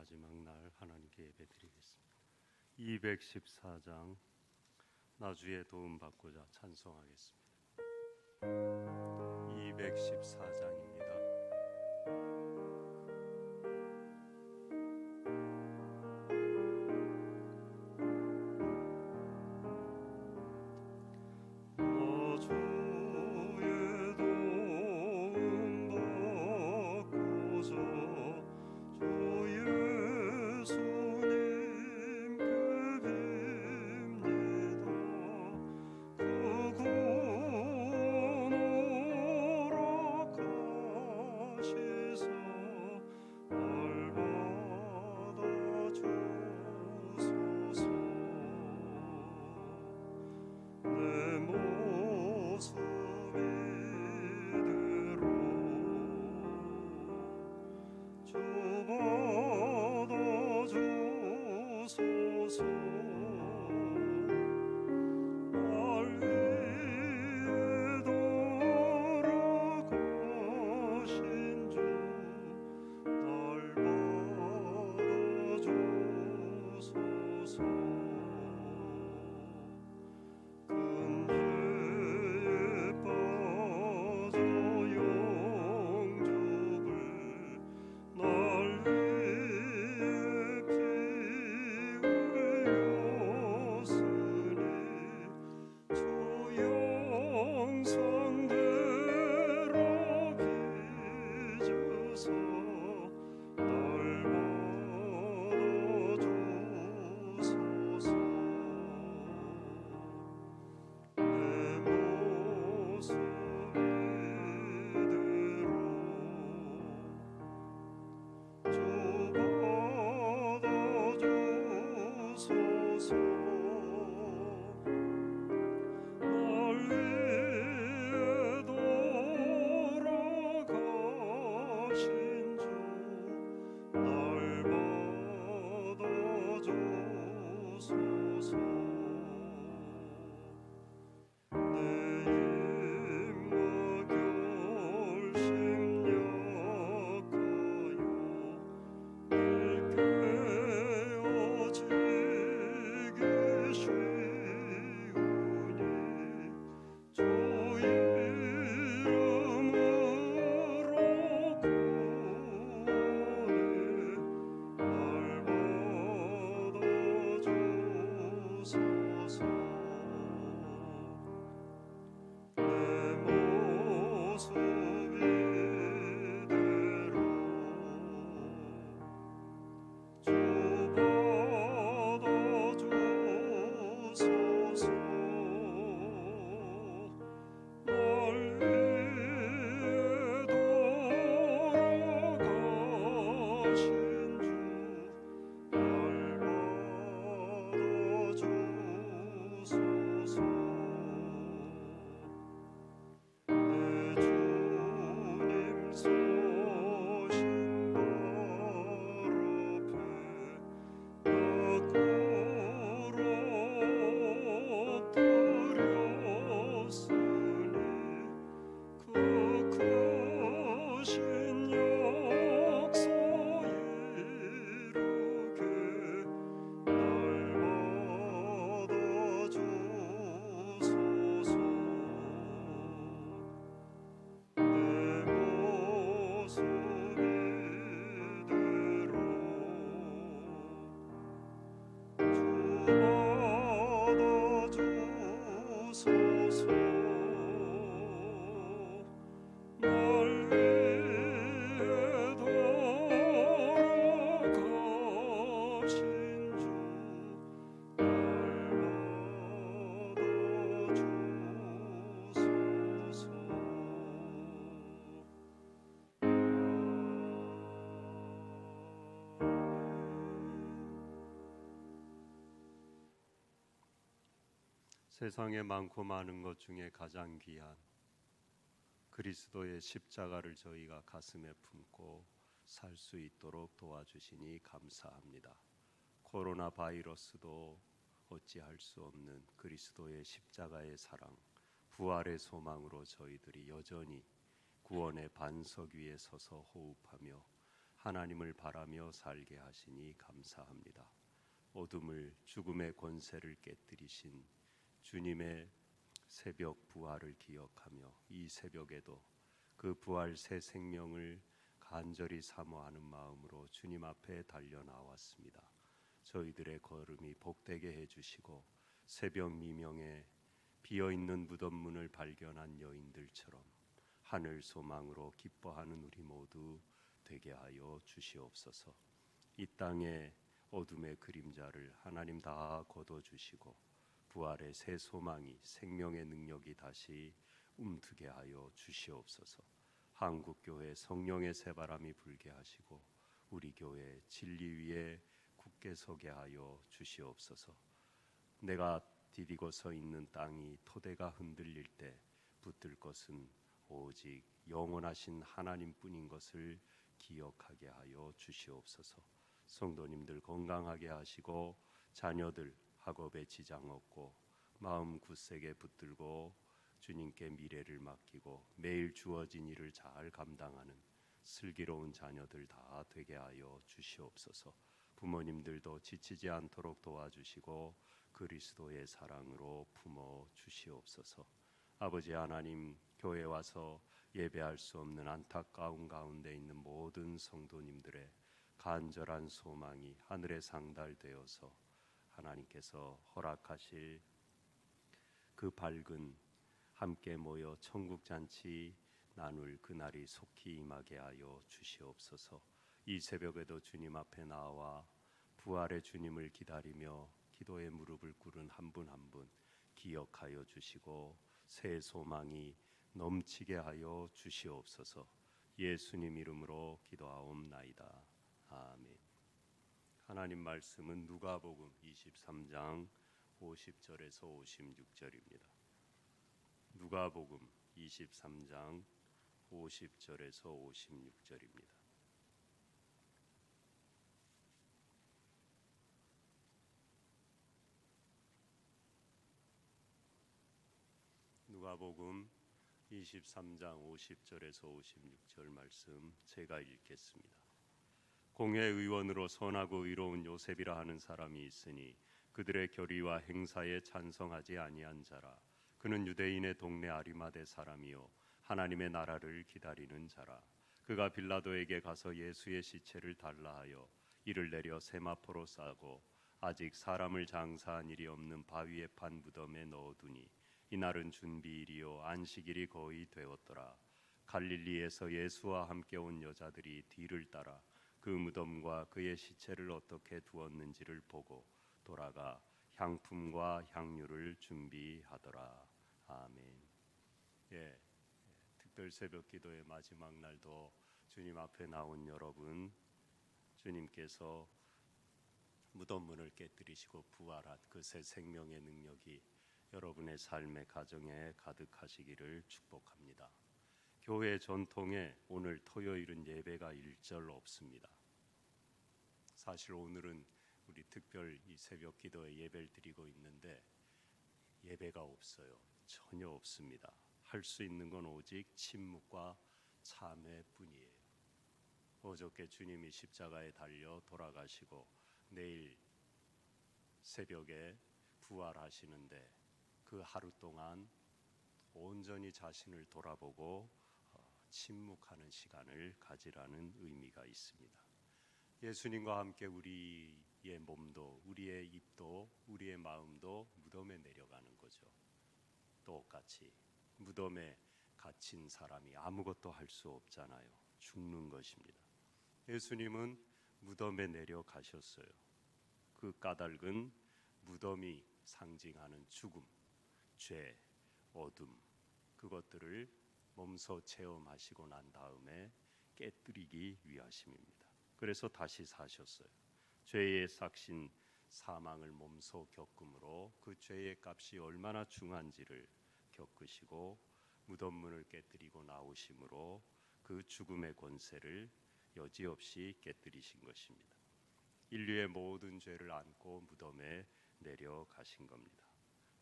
마지막 날 하나님께 예배드리겠습니다. 214장 나주의 도움 받고자 찬송하겠습니다. 214장입니다. 세상에 많고 많은 것 중에 가장 귀한 그리스도의 십자가를 저희가 가슴에 품고 살 수 있도록 도와주시니 감사합니다. 코로나 바이러스도 어찌할 수 없는 그리스도의 십자가의 사랑, 부활의 소망으로 저희들이 여전히 구원의 반석 위에 서서 호흡하며 하나님을 바라며 살게 하시니 감사합니다. 어둠을 죽음의 권세를 깨뜨리신 주님의 새벽 부활을 기억하며 이 새벽에도 그 부활 새 생명을 간절히 사모하는 마음으로 주님 앞에 달려 나왔습니다. 저희들의 걸음이 복되게 해주시고 새벽 미명에 비어있는 무덤 문을 발견한 여인들처럼 하늘 소망으로 기뻐하는 우리 모두 되게 하여 주시옵소서. 이 땅의 어둠의 그림자를 하나님 다 걷어주시고 부활의 새 소망이 생명의 능력이 다시 움트게 하여 주시옵소서. 한국교회 성령의 새바람이 불게 하시고 우리 교회 진리 위에 굳게 서게 하여 주시옵소서. 내가 디디고 서 있는 땅이 토대가 흔들릴 때 붙들 것은 오직 영원하신 하나님뿐인 것을 기억하게 하여 주시옵소서. 성도님들 건강하게 하시고 자녀들 학업에 지장 없고 마음 굳세게 붙들고 주님께 미래를 맡기고 매일 주어진 일을 잘 감당하는 슬기로운 자녀들 다 되게 하여 주시옵소서. 부모님들도 지치지 않도록 도와주시고 그리스도의 사랑으로 품어 주시옵소서. 아버지 하나님, 교회 와서 예배할 수 없는 안타까운 가운데 있는 모든 성도님들의 간절한 소망이 하늘에 상달되어서 하나님께서 허락하실 그 밝은 함께 모여 천국 잔치 나눌 그날이 속히 임하게 하여 주시옵소서. 이 새벽에도 주님 앞에 나와 부활의 주님을 기다리며 기도의 무릎을 꿇은 한 분 한 분 기억하여 주시고 새 소망이 넘치게 하여 주시옵소서. 예수님 이름으로 기도하옵나이다. 아멘. 하나님 말씀은 누가복음 23장 50절에서 56절입니다. 누가복음 23장 50절에서 56절입니다. 누가복음 23장 50절에서 56절 말씀 제가 읽겠습니다. 공회의원으로 선하고 의로운 요셉이라 하는 사람이 있으니 그들의 결의와 행사에 찬성하지 아니한 자라. 그는 유대인의 동네 아리마대 사람이요 하나님의 나라를 기다리는 자라. 그가 빌라도에게 가서 예수의 시체를 달라 하여 이를 내려 세마포로 싸고 아직 사람을 장사한 일이 없는 바위에 판 무덤에 넣어두니 이날은 준비일이요 안식일이 거의 되었더라. 갈릴리에서 예수와 함께 온 여자들이 뒤를 따라 그 무덤과 그의 시체를 어떻게 두었는지를 보고 돌아가 향품과 향유를 준비하더라. 아멘. 특별 새벽 기도의 마지막 날도 주님 앞에 나온 여러분, 주님께서 무덤 문을 깨뜨리시고 부활한 그 새 생명의 능력이 여러분의 삶의 가정에 가득하시기를 축복합니다. 교회 전통에 오늘 토요일은 예배가 일절 없습니다. 사실 오늘은 우리 특별 이 새벽 기도에 예배를 드리고 있는데 예배가 없어요. 전혀 없습니다. 할 수 있는 건 오직 침묵과 참회뿐이에요. 어저께 주님이 십자가에 달려 돌아가시고 내일 새벽에 부활하시는데 그 하루 동안 온전히 자신을 돌아보고 침묵하는 시간을 가지라는 의미가 있습니다. 예수님과 함께 우리의 몸도 우리의 입도 우리의 마음도 무덤에 내려가는 거죠. 똑같이 무덤에 갇힌 사람이 아무것도 할 수 없잖아요. 죽는 것입니다. 예수님은 무덤에 내려가셨어요. 그 까닭은 무덤이 상징하는 죽음, 죄, 어둠 그것들을 몸소 체험하시고 난 다음에 깨뜨리기 위하심입니다. 그래서 다시 사셨어요. 죄의 삭신 사망을 몸소 겪음으로 그 죄의 값이 얼마나 중한지를 겪으시고 무덤 문을 깨뜨리고 나오심으로 그 죽음의 권세를 여지없이 깨뜨리신 것입니다. 인류의 모든 죄를 안고 무덤에 내려가신 겁니다.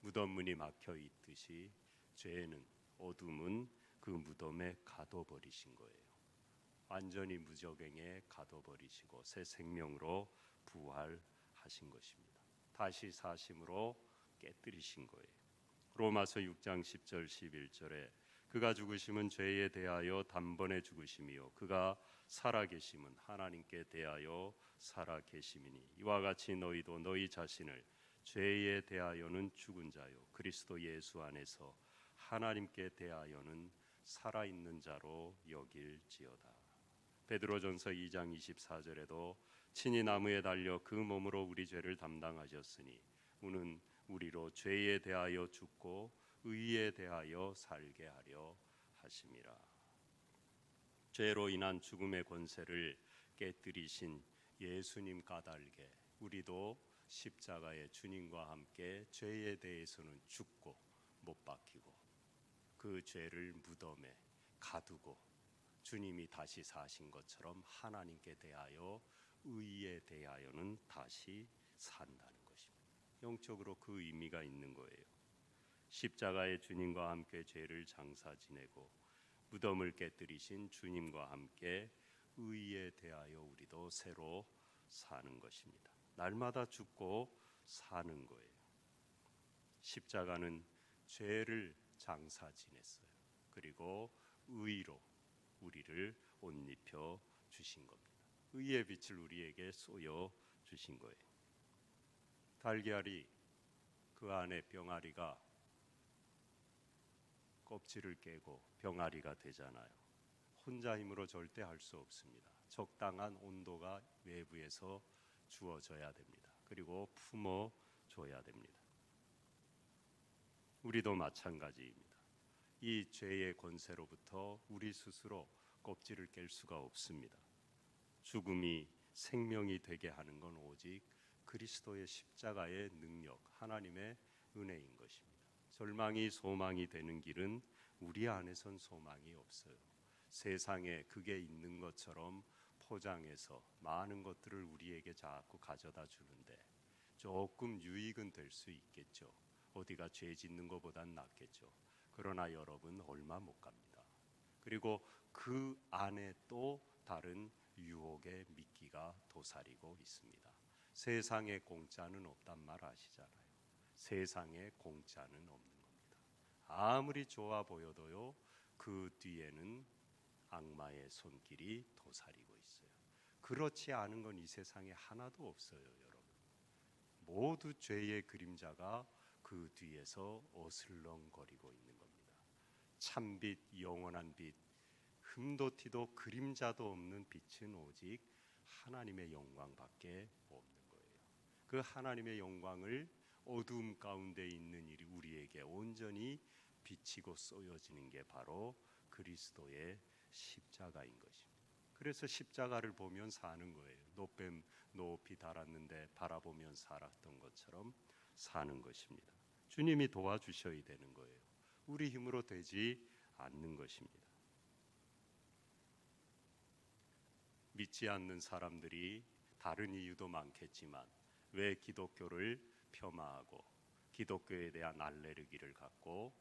무덤 문이 막혀 있듯이 죄는 어둠은 그 무덤에 가둬버리신 거예요. 완전히 무적행에 가둬버리시고 새 생명으로 부활하신 것입니다. 다시 사심으로 깨뜨리신 거예요. 로마서 6장 10절 11절에 그가 죽으심은 죄에 대하여 단번에 죽으심이요 그가 살아계심은 하나님께 대하여 살아계심이니 이와 같이 너희도 너희 자신을 죄에 대하여는 죽은 자요 그리스도 예수 안에서 하나님께 대하여는 살아있는 자로 여길지어다. 베드로전서 2장 24절에도 친히 나무에 달려 그 몸으로 우리 죄를 담당하셨으니 우는 우리로 죄에 대하여 죽고 의에 대하여 살게 하려 하심이라. 죄로 인한 죽음의 권세를 깨뜨리신 예수님 까닭에 우리도 십자가의 주님과 함께 죄에 대해서는 죽고 못 박히고 그 죄를 무덤에 가두고 주님이 다시 사신 것처럼 하나님께 대하여 의에 대하여는 다시 산다는 것입니다. 영적으로 그 의미가 있는 거예요. 십자가의 주님과 함께 죄를 장사 지내고 무덤을 깨뜨리신 주님과 함께 의에 대하여 우리도 새로 사는 것입니다. 날마다 죽고 사는 거예요. 십자가는 죄를 장사 지냈어요. 그리고 의로 우리를 옷 입혀 주신 겁니다. 의의 빛을 우리에게 쏘여 주신 거예요. 달걀이 그 안에 병아리가 껍질을 깨고 병아리가 되잖아요. 혼자 힘으로 절대 할 수 없습니다. 적당한 온도가 외부에서 주어져야 됩니다. 그리고 품어줘야 됩니다. 우리도 마찬가지입니다. 이 죄의 권세로부터 우리 스스로 껍질을 깰 수가 없습니다. 죽음이 생명이 되게 하는 건 오직 그리스도의 십자가의 능력, 하나님의 은혜인 것입니다. 절망이 소망이 되는 길은 우리 안에선 소망이 없어요. 세상에 그게 있는 것처럼 포장해서 많은 것들을 우리에게 자꾸 가져다 주는데 조금 유익은 될 수 있겠죠. 어디가 죄 짓는 것보단 낫겠죠. 그러나 여러분 얼마 못 갑니다. 그리고 그 안에 또 다른 유혹의 미끼가 도사리고 있습니다. 세상에 공짜는 없단 말 아시잖아요. 세상에 공짜는 없는 겁니다. 아무리 좋아 보여도요, 그 뒤에는 악마의 손길이 도사리고 있어요. 그렇지 않은 건 이 세상에 하나도 없어요, 여러분. 모두 죄의 그림자가 그 뒤에서 어슬렁거리고 있는 겁니다. 참빛, 영원한 빛, 흠도 티도 그림자도 없는 빛은 오직 하나님의 영광밖에 없는 거예요. 그 하나님의 영광을 어두움 가운데 있는 우리에게 온전히 비치고 쏘여지는 게 바로 그리스도의 십자가인 것입니다. 그래서 십자가를 보면 사는 거예요. 노뱀 높이 달았는데 바라보면 살았던 것처럼 사는 것입니다. 주님이 도와주셔야 되는 거예요. 우리 힘으로 되지 않는 것입니다. 믿지 않는 사람들이 다른 이유도 많겠지만 왜 기독교를 폄하하고 기독교에 대한 알레르기를 갖고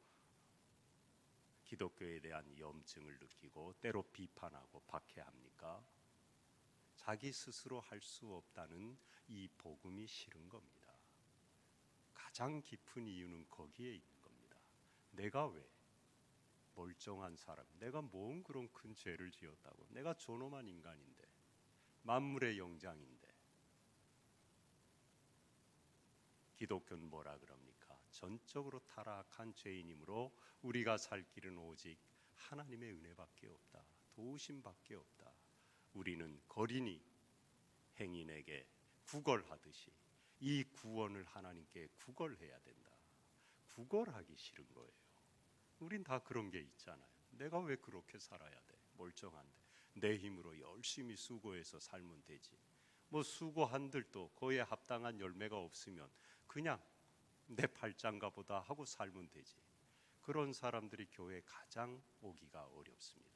기독교에 대한 염증을 느끼고 때로 비판하고 박해합니까? 자기 스스로 할 수 없다는 이 복음이 싫은 겁니다. 가장 깊은 이유는 거기에 있는 겁니다. 내가 왜? 멀쩡한 사람, 내가 뭔 그런 큰 죄를 지었다고? 내가 존엄한 인간인데, 만물의 영장인데. 기독교는 뭐라 그럽니까? 전적으로 타락한 죄인이므로 우리가 살 길은 오직 하나님의 은혜밖에 없다. 도우심밖에 없다. 우리는 거린이 행인에게 구걸하듯이 이 구원을 하나님께 구걸해야 된다. 구걸하기 싫은 거예요. 우린 다 그런 게 있잖아요. 내가 왜 그렇게 살아야 돼? 멀쩡한데. 내 힘으로 열심히 수고해서 살면 되지. 뭐 수고한들도 그에 합당한 열매가 없으면 그냥 내 팔짱가 보다 하고 살면 되지. 그런 사람들이 교회에 가장 오기가 어렵습니다.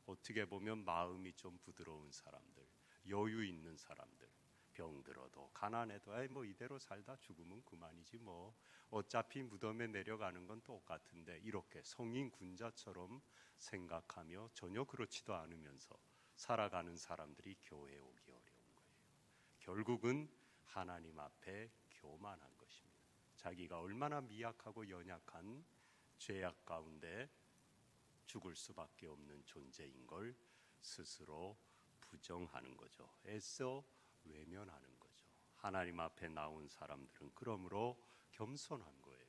어떻게 보면 마음이 좀 부드러운 사람들, 여유 있는 사람들, 병들어도 가난해도 뭐 이대로 살다 죽으면 그만이지 뭐 어차피 무덤에 내려가는 건 똑같은데 이렇게 성인 군자처럼 생각하며 전혀 그렇지도 않으면서 살아가는 사람들이 교회에 오기 어려운 거예요. 결국은 하나님 앞에 교만한 것입니다. 자기가 얼마나 미약하고 연약한 죄악 가운데 죽을 수밖에 없는 존재인 걸 스스로 부정하는 거죠. 애써 외면하는 거죠. 하나님 앞에 나온 사람들은 그러므로 겸손한 거예요.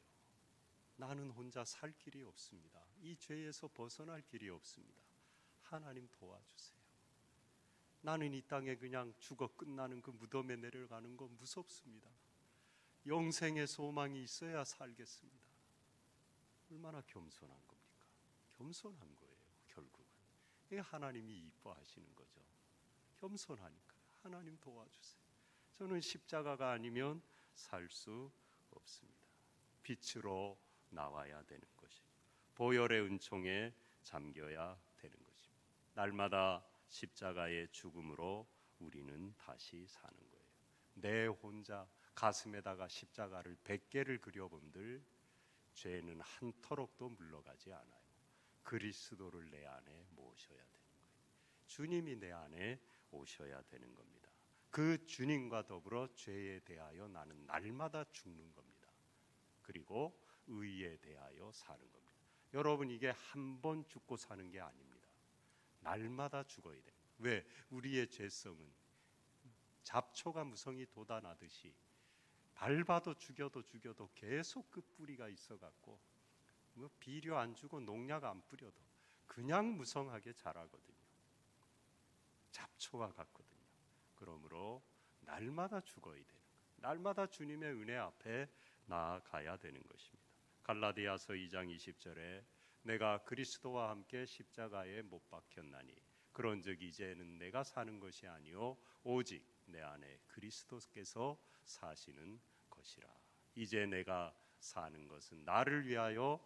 나는 혼자 살 길이 없습니다. 이 죄에서 벗어날 길이 없습니다. 하나님 도와주세요. 나는 이 땅에 그냥 죽어 끝나는 그 무덤에 내려가는 거 무섭습니다. 영생의 소망이 있어야 살겠습니다. 얼마나 겸손한 겁니까? 겸손한 거예요. 결국은 이게 하나님이 이뻐하시는 거죠. 겸손하니까 하나님 도와주세요. 저는 십자가가 아니면 살 수 없습니다. 빛으로 나와야 되는 것이고 보혈의 은총에 잠겨야 되는 것입니다. 날마다 십자가의 죽음으로 우리는 다시 사는 거예요. 내 혼자 가슴에다가 십자가를 100개를 그려본들 죄는 한터럭도 물러가지 않아요. 그리스도를 내 안에 모셔야 되는 거예요. 주님이 내 안에 오셔야 되는 겁니다. 그 주님과 더불어 죄에 대하여 나는 날마다 죽는 겁니다. 그리고 의에 대하여 사는 겁니다. 여러분, 이게 한 번 죽고 사는 게 아닙니다. 날마다 죽어야 돼요. 왜? 우리의 죄성은 잡초가 무성히 돋아나듯이 밟아도 죽여도 계속 그 뿌리가 있어갖고 뭐 비료 안 주고 농약 안 뿌려도 그냥 무성하게 자라거든요. 잡초와 같거든요. 그러므로 날마다 죽어야 되는 거예요. 날마다 주님의 은혜 앞에 나아가야 되는 것입니다. 갈라디아서 2장 20절에 내가 그리스도와 함께 십자가에 못 박혔나니 그런즉 이제는 내가 사는 것이 아니요 오직 내 안에 그리스도께서 사시는 것이라. 이제 내가 사는 것은 나를 위하여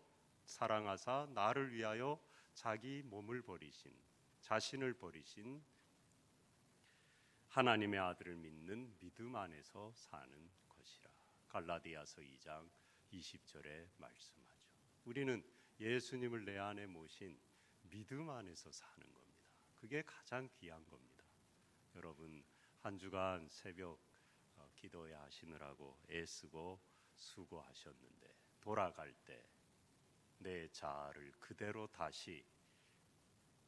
사랑하사 나를 위하여 자기 몸을 버리신 자신을 버리신 하나님의 아들을 믿는 믿음 안에서 사는 것이라. 갈라디아서 2장 20절에 말씀하죠. 우리는 예수님을 내 안에 모신 믿음 안에서 사는 겁니다. 그게 가장 귀한 겁니다. 여러분, 한 주간 새벽 기도회 하시느라고 애쓰고 수고하셨는데 돌아갈 때 내 자아를 그대로 다시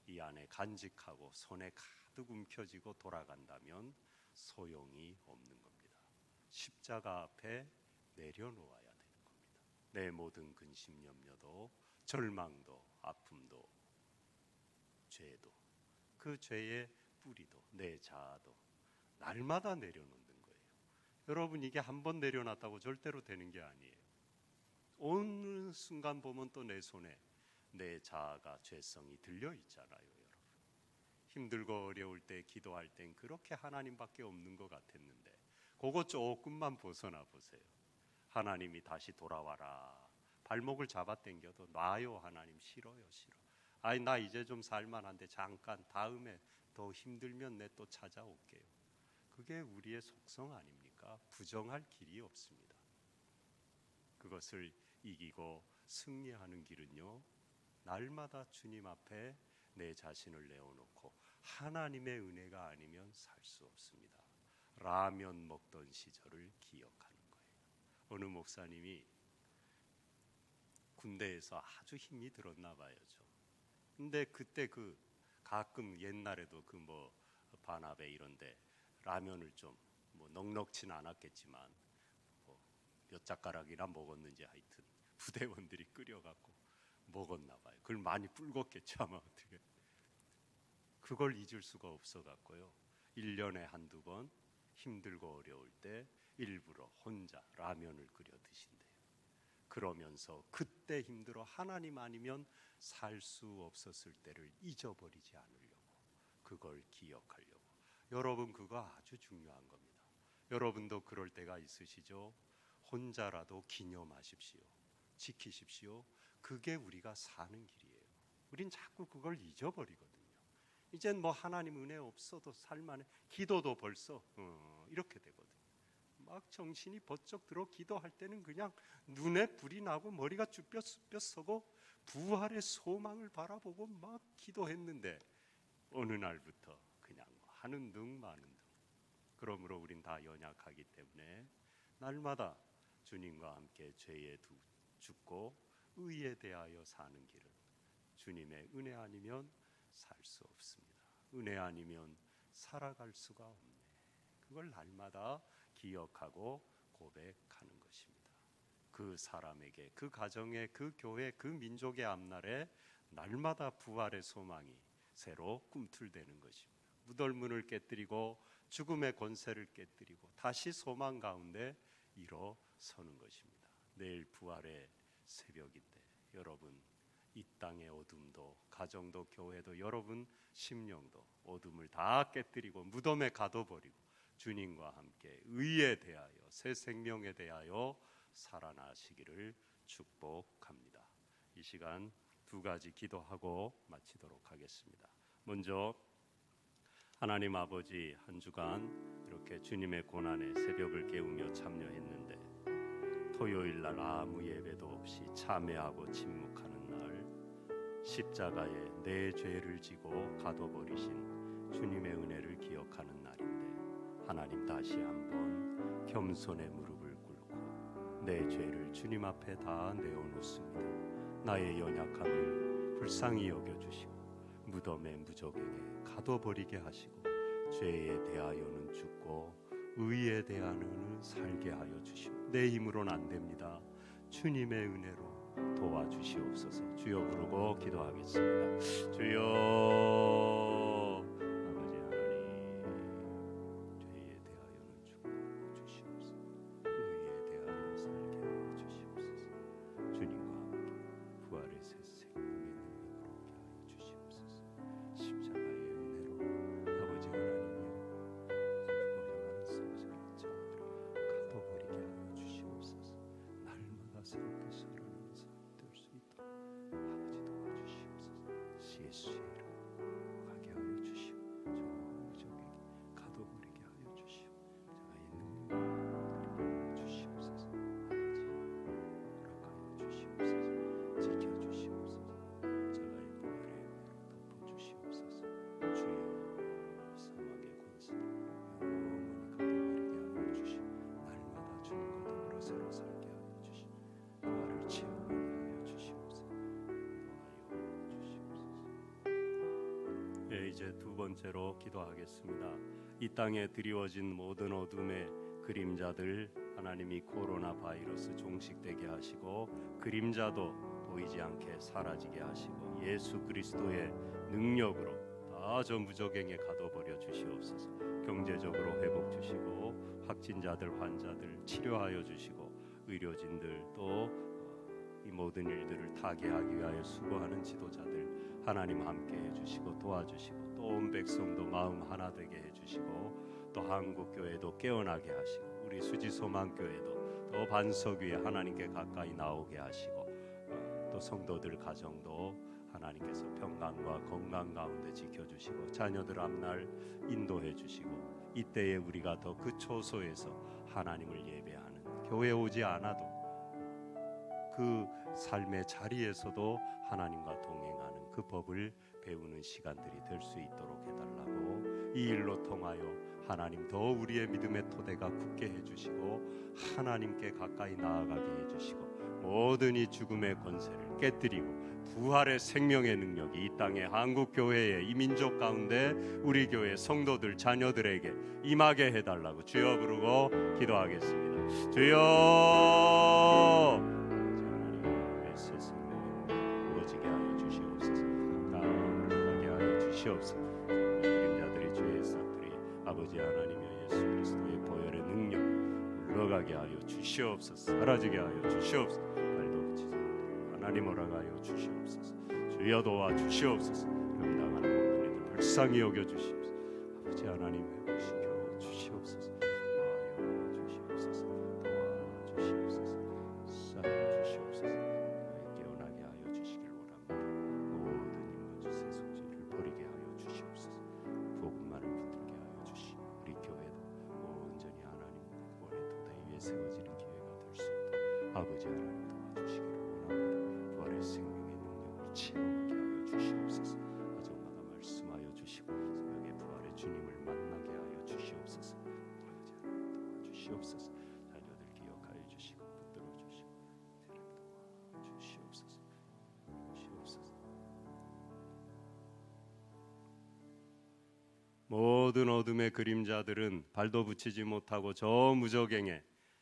이 안에 간직하고 손에 가득 움켜쥐고 돌아간다면 소용이 없는 겁니다. 십자가 앞에 내려놓아야 되는 겁니다. 내 모든 근심 염려도 절망도 아픔도 죄도 그 죄의 뿌리도 내 자아도 날마다 내려놓는 거예요. 여러분, 이게 한 번 내려놨다고 절대로 되는 게 아니에요. 어느 순간 보면 또 내 손에 내 자아가 죄성이 들려 있잖아요. 여러분, 힘들고 어려울 때 기도할 땐 그렇게 하나님밖에 없는 것 같았는데 그거 조금만 벗어나 보세요. 하나님이 다시 돌아와라. 발목을 잡아당겨도 놔요. 하나님 싫어요. 아이, 나 이제 좀 살만한데 잠깐 다음에 더 힘들면 내 또 찾아올게요. 그게 우리의 속성 아닙니까? 부정할 길이 없습니다. 그것을 이기고 승리하는 길은요, 날마다 주님 앞에 내 자신을 내어놓고 하나님의 은혜가 아니면 살 수 없습니다. 라면 먹던 시절을 기억하는 거예요. 어느 목사님이 군대에서 아주 힘이 들었나 봐요. 근데 그때 가끔 옛날에도 반합에 이런데 라면을 좀 넉넉치는 않았겠지만 몇 젓가락이나 먹었는지 하여튼 부대원들이 끓여갖고 먹었나 봐요. 그걸 많이 불었겠죠 아마. 어떻게 그걸 잊을 수가 없어갖고요, 1년에 한두 번 힘들고 어려울 때 일부러 혼자 라면을 끓여 드신대요. 그러면서 그때 힘들어 하나님 아니면 살 수 없었을 때를 잊어버리지 않으려고, 그걸 기억하려고. 여러분, 그거 아주 중요한 겁니다. 여러분도 그럴 때가 있으시죠? 혼자라도 기념하십시오. 지키십시오. 그게 우리가 사는 길이에요. 우린 자꾸 그걸 잊어버리거든요. 이젠 하나님 은혜 없어도 살만해. 기도도 벌써 이렇게 되거든요. 막 정신이 번쩍 들어 기도할 때는 그냥 눈에 불이 나고 머리가 쭈뼛쭈뼛 서고 부활의 소망을 바라보고 막 기도했는데 어느 날부터 하는 등 마는 등. 그러므로 우린 다 연약하기 때문에 날마다 주님과 함께 죄에 죽고 의에 대하여 사는 길을, 주님의 은혜 아니면 살 수 없습니다. 은혜 아니면 살아갈 수가 없네. 그걸 날마다 기억하고 고백하는 것입니다. 그 사람에게, 그 가정에, 그 교회, 그 민족의 앞날에 날마다 부활의 소망이 새로 꿈틀대는 것입니다. 무덤문을 깨뜨리고 죽음의 권세를 깨뜨리고 다시 소망 가운데 일어서는 것입니다. 내일 부활의 새벽인데 여러분, 이 땅의 어둠도, 가정도, 교회도, 여러분 심령도 어둠을 다 깨뜨리고 무덤에 가둬버리고 주님과 함께 의에 대하여, 새 생명에 대하여 살아나시기를 축복합니다. 이 시간 두 가지 기도하고 마치도록 하겠습니다. 먼저 하나님 아버지, 한 주간 이렇게 주님의 고난에 새벽을 깨우며 참여했는데 토요일 날 아무 예배도 없이 참회하고 침묵하는 날, 십자가에 내 죄를 지고 가둬버리신 주님의 은혜를 기억하는 날인데 하나님 다시 한번 겸손의 무릎을 꿇고 내 죄를 주님 앞에 다 내어놓습니다. 나의 연약함을 불쌍히 여겨주시고 무덤의 무저갱에 가둬버리게 하시고 죄에 대하여는 죽고 의에 대하여는 살게 하여 주시고 내 힘으로는 안 됩니다. 주님의 은혜로 도와주시옵소서. 주여 부르고 기도하겠습니다. 주여 아버지 하나님, 죄에 대하여는 죽고 주시옵소서. 의에 대하여 살게 하여 주시옵소서. 주님과 함께 부활의 새 생명의 능력을 얻게 하여 주시옵소서. 십자가의 은혜로 아버지 하나님이여 부어져가는 성스러운 자들을 가둬버리게 하여 주시옵소서. 날마다 새롭게 살아나는 삶이 될 수 있도록 아버지 도와주시옵소서. 예수의 이름으로 가게 하여 주시고 저 무적에게 가둬버리게 하여 주시고 자의 능력을 드리게 하여 주시옵소서. 아버지 허락하여 주시옵소서. 지켜주시옵소서. 자의 부활의 은혜로 덮어주시옵소서. 주여 사막의 권세를 영원히 가둬버리게 하여 주시고 날마다 주님과 더불어 새로 살게 하여 주시고 부활을 체험하게 하여 주시옵소서. 인도하여 주시옵소서. 예, 이제 두 번째로 기도하겠습니다. 이 땅에 드리워진 모든 어둠의 그림자들 하나님이 코로나 바이러스 종식되게 하시고 그림자도 보이지 않게 사라지게 하시고 예수 그리스도의 능력으로 다 저 무저갱에 가둬버려 주시옵소서. 경제적으로 회복 주시고 확진자들, 환자들 치료하여 주시고 의료진들 또 이 모든 일들을 타개하기 위하여 수고하는 지도자들 하나님 함께 해주시고 도와주시고 또 온 백성도 마음 하나 되게 해주시고 또 한국교회도 깨어나게 하시고 우리 수지소망교회도 또 반석 위에 하나님께 가까이 나오게 하시고 또 성도들 가정도 하나님께서 평강과 건강 가운데 지켜주시고 자녀들 앞날 인도해 주시고 이때에 우리가 더 그 초소에서 하나님을 예배하는 교회 오지 않아도 그 삶의 자리에서도 하나님과 동행하는 그 법을 배우는 시간들이 될 수 있도록 해달라고 이 일로 통하여 하나님 더 우리의 믿음의 토대가 굳게 해주시고 하나님께 가까이 나아가게 해주시고 모든 이 죽음의 권세를 깨뜨리고 부활의 생명의 능력이 이 땅의 한국교회에 이 민족 가운데 우리 교회 성도들 자녀들에게 임하게 해달라고 주여 부르고 기도하겠습니다. 주여 새 생명의 부어지게 하여 주시옵소서. 가게 하여 주시옵소서. 그림자들이 죄의 싹들이 아버지 하나님의 예수 그리스도의 보혈의 능력 물러가게 하여 주시옵소서. 사라지게 하여 주시옵소서. 발도 붙이지 못하고 하나님 허락하여 주시옵소서. 주여 도와 주시옵소서. 감당하는 모든 일들 불쌍히 여겨 주시옵소서. 아버지 하나님 회복시켜 주시옵소서. 도와여 주시옵소서. 도와 주시옵소서. 쌓여 주시옵소서. 깨어나게 하여 주시길 원합니다. 모든 인문주 세속주의를 버리게 하여 주시옵소서. 복음만을 붙들게 하여 주시고 우리 교회도 온전히 하나님 원의 토대 위에 세워지는 기회가 될 수 있도록 아버지 하나님 도와주시기를 원합니다. 부활의 생명의 능력을 체험하게 하여 주시옵소서. 가정마다 말씀하여 주시고 새벽에 부활의 주님을 주시옵소서. 자녀들 기억하여 주시고 붙들어 주시고 주시옵소서. 주시옵소서. 모든 어둠의 그림자들은 발도 붙이지 못하고 저 무저갱의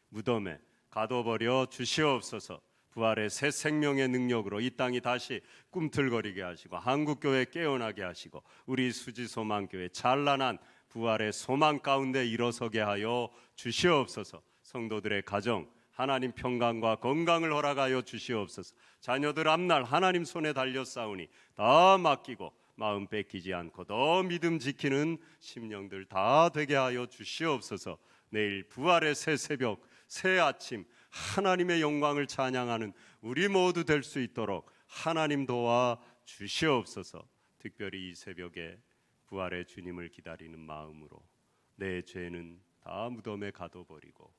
무덤에 가둬버려 주시옵소서. 부활의 새 생명의 능력으로 이 땅이 다시 꿈틀거리게 하시고 한국교회 깨어나게 하시고 우리 수지소망교회 찬란한 부활의 소망 가운데 일어서게 하여 주시옵소서. 성도들의 가정 하나님 평강과 건강을 허락하여 주시옵소서. 자녀들 앞날 하나님 손에 달려 싸우니 다 맡기고 마음 뺏기지 않고 더 믿음 지키는 심령들 다 되게 하여 주시옵소서. 내일 부활의 새 새벽 새 아침 하나님의 영광을 찬양하는 우리 모두 될 수 있도록 하나님 도와 주시옵소서. 특별히 이 새벽에 부활의 주님을 기다리는 마음으로 내 죄는 다 무덤에 가둬버리고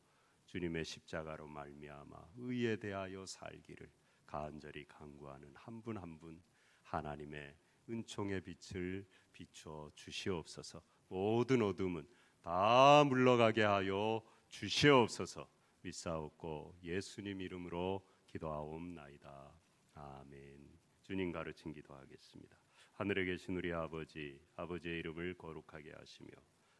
주님의 십자가로 말미암아 의에 대하여 살기를 간절히 간구하는 한 분 한 분 하나님의 은총의 빛을 비춰 주시옵소서. 모든 어둠은 다 물러가게 하여 주시옵소서. 믿사옵고 예수님 이름으로 기도하옵나이다. 아멘. 주님 가르친 기도하겠습니다. 하늘에 계신 우리 아버지, 아버지의 이름을 거룩하게 하시며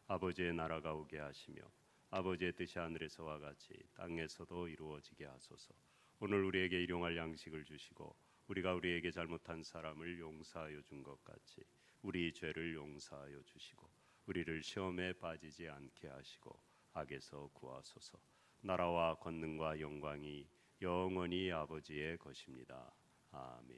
아버지의 나라가 오게 하시며 아버지의 뜻이 하늘에서와 같이 땅에서도 이루어지게 하소서. 오늘 우리에게 일용할 양식을 주시고 우리가 우리에게 잘못한 사람을 용서하여 준 것 같이 우리 죄를 용서하여 주시고 우리를 시험에 빠지지 않게 하시고 악에서 구하소서. 나라와 권능과 영광이 영원히 아버지의 것입니다. 아멘.